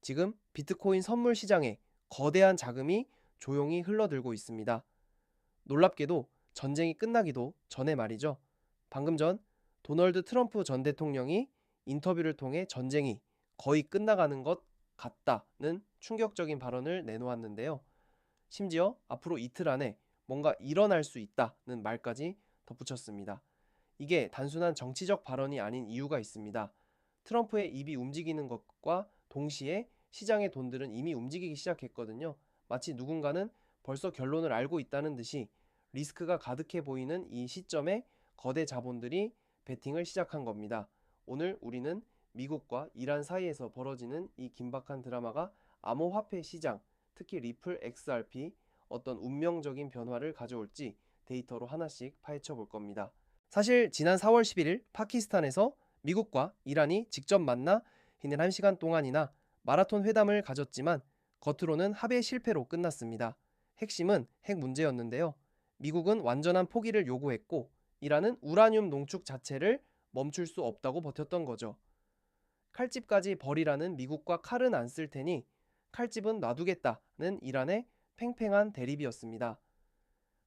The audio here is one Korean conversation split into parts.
지금 비트코인 선물 시장에 거대한 자금이 조용히 흘러들고 있습니다. 놀랍게도 전쟁이 끝나기도 전에 말이죠. 방금 전 도널드 트럼프 전 대통령이 인터뷰를 통해 전쟁이 거의 끝나가는 것 같다는 충격적인 발언을 내놓았는데요. 심지어 앞으로 이틀 안에 뭔가 일어날 수 있다는 말까지 덧붙였습니다. 이게 단순한 정치적 발언이 아닌 이유가 있습니다. 트럼프의 입이 움직이는 것과 동시에 시장의 돈들은 이미 움직이기 시작했거든요. 마치 누군가는 벌써 결론을 알고 있다는 듯이 리스크가 가득해 보이는 이 시점에 거대 자본들이 베팅을 시작한 겁니다. 오늘 우리는 미국과 이란 사이에서 벌어지는 이 긴박한 드라마가 암호화폐 시장, 특히 리플 XRP 어떤 운명적인 변화를 가져올지 데이터로 하나씩 파헤쳐 볼 겁니다. 사실 지난 4월 11일 파키스탄에서 미국과 이란이 직접 만나 긴 1시간 동안이나 마라톤 회담을 가졌지만 겉으로는 합의 실패로 끝났습니다. 핵심은 핵 문제였는데요. 미국은 완전한 포기를 요구했고 이란은 우라늄 농축 자체를 멈출 수 없다고 버텼던 거죠. 칼집까지 버리라는 미국과 칼은 안 쓸 테니 칼집은 놔두겠다는 이란의 팽팽한 대립이었습니다.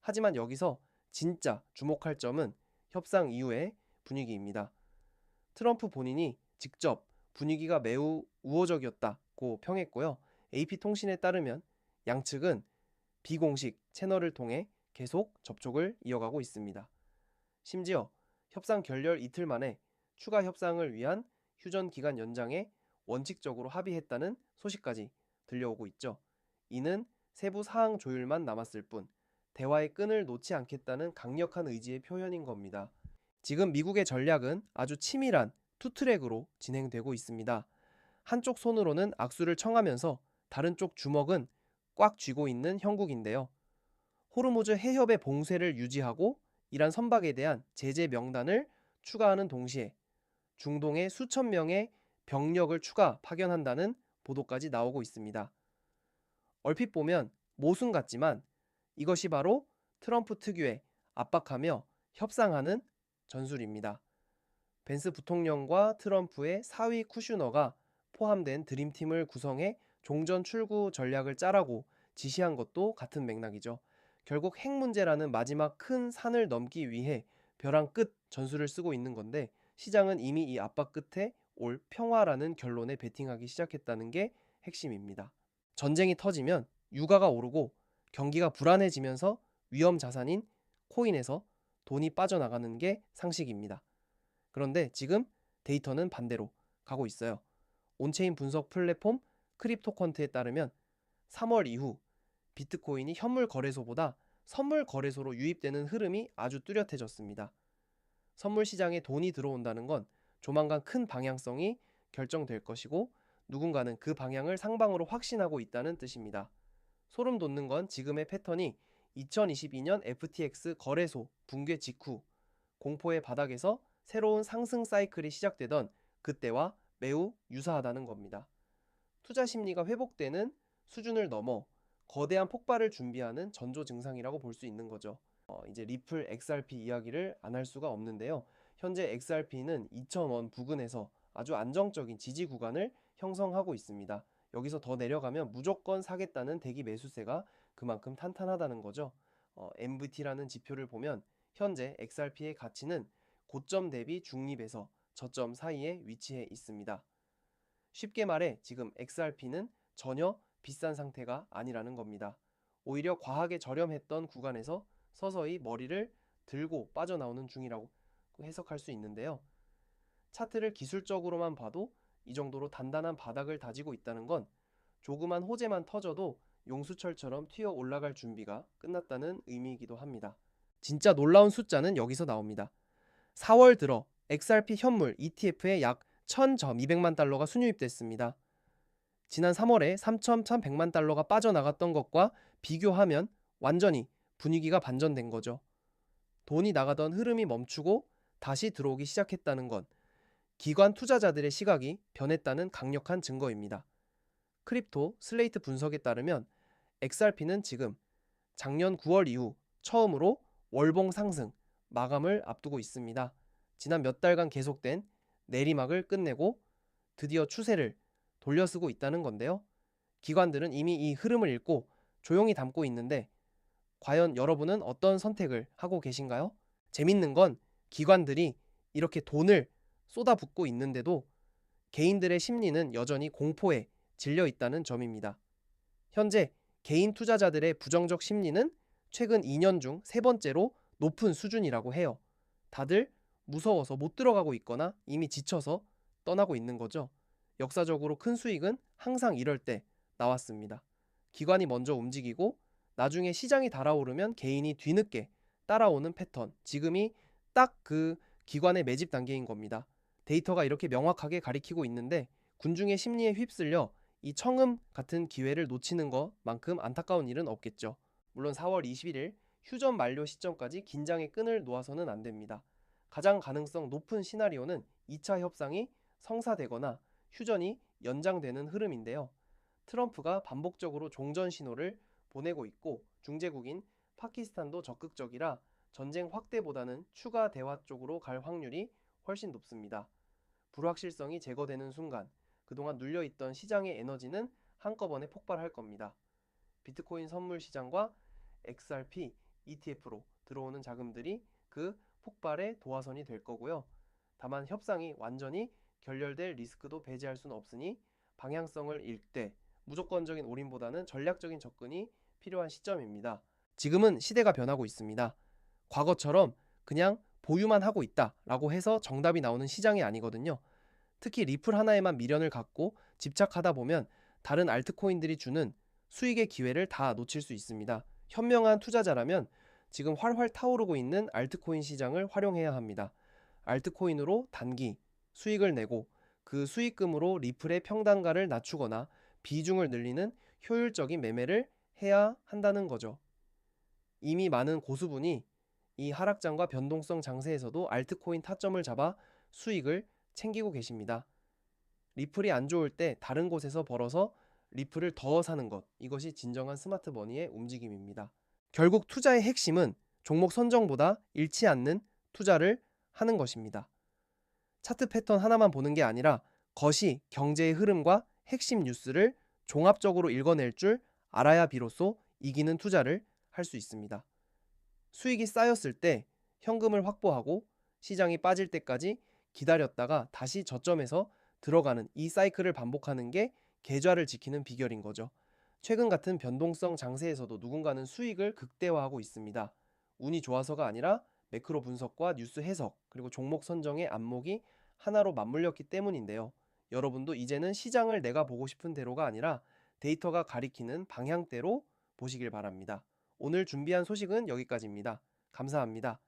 하지만 여기서 진짜 주목할 점은 협상 이후의 분위기입니다. 트럼프 본인이 직접 분위기가 매우 우호적이었다고 평했고요. AP통신에 따르면 양측은 비공식 채널을 통해 계속 접촉을 이어가고 있습니다. 심지어 협상 결렬 이틀 만에 추가 협상을 위한 휴전 기간 연장에 원칙적으로 합의했다는 소식까지 들려오고 있죠. 이는 세부 사항 조율만 남았을 뿐 대화의 끈을 놓지 않겠다는 강력한 의지의 표현인 겁니다. 지금 미국의 전략은 아주 치밀한 투트랙으로 진행되고 있습니다. 한쪽 손으로는 악수를 청하면서 다른 쪽 주먹은 꽉 쥐고 있는 형국인데요. 호르무즈 해협의 봉쇄를 유지하고 이란 선박에 대한 제재 명단을 추가하는 동시에 중동에 수천 명의 병력을 추가 파견한다는 보도까지 나오고 있습니다. 얼핏 보면 모순 같지만 이것이 바로 트럼프 특유의 압박하며 협상하는 전술입니다. 벤스 부통령과 트럼프의 사위 쿠슈너가 포함된 드림팀을 구성해 종전 출구 전략을 짜라고 지시한 것도 같은 맥락이죠. 결국 핵 문제라는 마지막 큰 산을 넘기 위해 벼랑 끝 전술을 쓰고 있는 건데 시장은 이미 이 압박 끝에 올 평화라는 결론에 베팅하기 시작했다는 게 핵심입니다. 전쟁이 터지면 유가가 오르고 경기가 불안해지면서 위험 자산인 코인에서 돈이 빠져나가는 게 상식입니다. 그런데 지금 데이터는 반대로 가고 있어요. 온체인 분석 플랫폼 크립토컨트에 따르면 3월 이후 비트코인이 현물 거래소보다 선물 거래소로 유입되는 흐름이 아주 뚜렷해졌습니다. 선물 시장에 돈이 들어온다는 건 조만간 큰 방향성이 결정될 것이고 누군가는 그 방향을 상방으로 확신하고 있다는 뜻입니다. 소름 돋는 건 지금의 패턴이 2022년 FTX 거래소 붕괴 직후 공포의 바닥에서 새로운 상승 사이클이 시작되던 그때와 매우 유사하다는 겁니다. 투자 심리가 회복되는 수준을 넘어 거대한 폭발을 준비하는 전조 증상이라고 볼 수 있는 거죠. 이제 리플 XRP 이야기를 안 할 수가 없는데요. 현재 XRP는 2000원 부근에서 아주 안정적인 지지 구간을 형성하고 있습니다. 여기서 더 내려가면 무조건 사겠다는 대기 매수세가 그만큼 탄탄하다는 거죠. MVT라는 지표를 보면 현재 XRP의 가치는 고점 대비 중립에서 저점 사이에 위치해 있습니다. 쉽게 말해 지금 XRP는 전혀 비싼 상태가 아니라는 겁니다. 오히려 과하게 저렴했던 구간에서 서서히 머리를 들고 빠져나오는 중이라고 해석할 수 있는데요. 차트를 기술적으로만 봐도 이 정도로 단단한 바닥을 다지고 있다는 건 조그만 호재만 터져도 용수철처럼 튀어 올라갈 준비가 끝났다는 의미이기도 합니다. 진짜 놀라운 숫자는 여기서 나옵니다. 4월 들어 XRP 현물 ETF에 약 1,200만 달러가 순유입됐습니다. 지난 3월에 3,100만 달러가 빠져나갔던 것과 비교하면 완전히 분위기가 반전된 거죠. 돈이 나가던 흐름이 멈추고 다시 들어오기 시작했다는 건 기관 투자자들의 시각이 변했다는 강력한 증거입니다. 크립토 슬레이트 분석에 따르면 XRP는 지금 작년 9월 이후 처음으로 월봉 상승 마감을 앞두고 있습니다. 지난 몇 달간 계속된 내리막을 끝내고 드디어 추세를 돌려쓰고 있다는 건데요. 기관들은 이미 이 흐름을 읽고 조용히 담고 있는데 과연 여러분은 어떤 선택을 하고 계신가요? 재밌는 건 기관들이 이렇게 돈을 쏟아붓고 있는데도 개인들의 심리는 여전히 공포에 질려 있다는 점입니다. 현재 개인 투자자들의 부정적 심리는 최근 2년 중 세 번째로 높은 수준이라고 해요. 다들 무서워서 못 들어가고 있거나 이미 지쳐서 떠나고 있는 거죠. 역사적으로 큰 수익은 항상 이럴 때 나왔습니다. 기관이 먼저 움직이고 나중에 시장이 달아오르면 개인이 뒤늦게 따라오는 패턴. 지금이 딱 그 기관의 매집 단계인 겁니다. 데이터가 이렇게 명확하게 가리키고 있는데 군중의 심리에 휩쓸려 이 청음 같은 기회를 놓치는 것만큼 안타까운 일은 없겠죠. 물론 4월 21일 휴전 만료 시점까지 긴장의 끈을 놓아서는 안 됩니다. 가장 가능성 높은 시나리오는 2차 협상이 성사되거나 휴전이 연장되는 흐름인데요. 트럼프가 반복적으로 종전 신호를 보내고 있고 중재국인 파키스탄도 적극적이라 전쟁 확대보다는 추가 대화 쪽으로 갈 확률이 훨씬 높습니다. 불확실성이 제거되는 순간 그동안 눌려있던 시장의 에너지는 한꺼번에 폭발할 겁니다. 비트코인 선물 시장과 XRP, ETF로 들어오는 자금들이 그 폭발의 도화선이 될 거고요. 다만 협상이 완전히 결렬될 리스크도 배제할 수는 없으니 방향성을 읽되 무조건적인 올인보다는 전략적인 접근이 필요한 시점입니다. 지금은 시대가 변하고 있습니다. 과거처럼 그냥 보유만 하고 있다라고 해서 정답이 나오는 시장이 아니거든요. 특히 리플 하나에만 미련을 갖고 집착하다 보면 다른 알트코인들이 주는 수익의 기회를 다 놓칠 수 있습니다. 현명한 투자자라면 지금 활활 타오르고 있는 알트코인 시장을 활용해야 합니다. 알트코인으로 단기 수익을 내고 그 수익금으로 리플의 평단가를 낮추거나 비중을 늘리는 효율적인 매매를 해야 한다는 거죠. 이미 많은 고수분이 이 하락장과 변동성 장세에서도 알트코인 타점을 잡아 수익을 챙기고 계십니다. 리플이 안 좋을 때 다른 곳에서 벌어서 리플을 더 사는 것, 이것이 진정한 스마트 머니의 움직임입니다. 결국 투자의 핵심은 종목 선정보다 잃지 않는 투자를 하는 것입니다. 차트 패턴 하나만 보는 게 아니라 것이 경제의 흐름과 핵심 뉴스를 종합적으로 읽어낼 줄 알아야 비로소 이기는 투자를 할 수 있습니다. 수익이 쌓였을 때 현금을 확보하고 시장이 빠질 때까지 기다렸다가 다시 저점에서 들어가는 이 사이클을 반복하는 게 계좌를 지키는 비결인 거죠. 최근 같은 변동성 장세에서도 누군가는 수익을 극대화하고 있습니다. 운이 좋아서가 아니라 매크로 분석과 뉴스 해석 그리고 종목 선정의 안목이 하나로 맞물렸기 때문인데요. 여러분도 이제는 시장을 내가 보고 싶은 대로가 아니라 데이터가 가리키는 방향대로 보시길 바랍니다. 오늘 준비한 소식은 여기까지입니다. 감사합니다.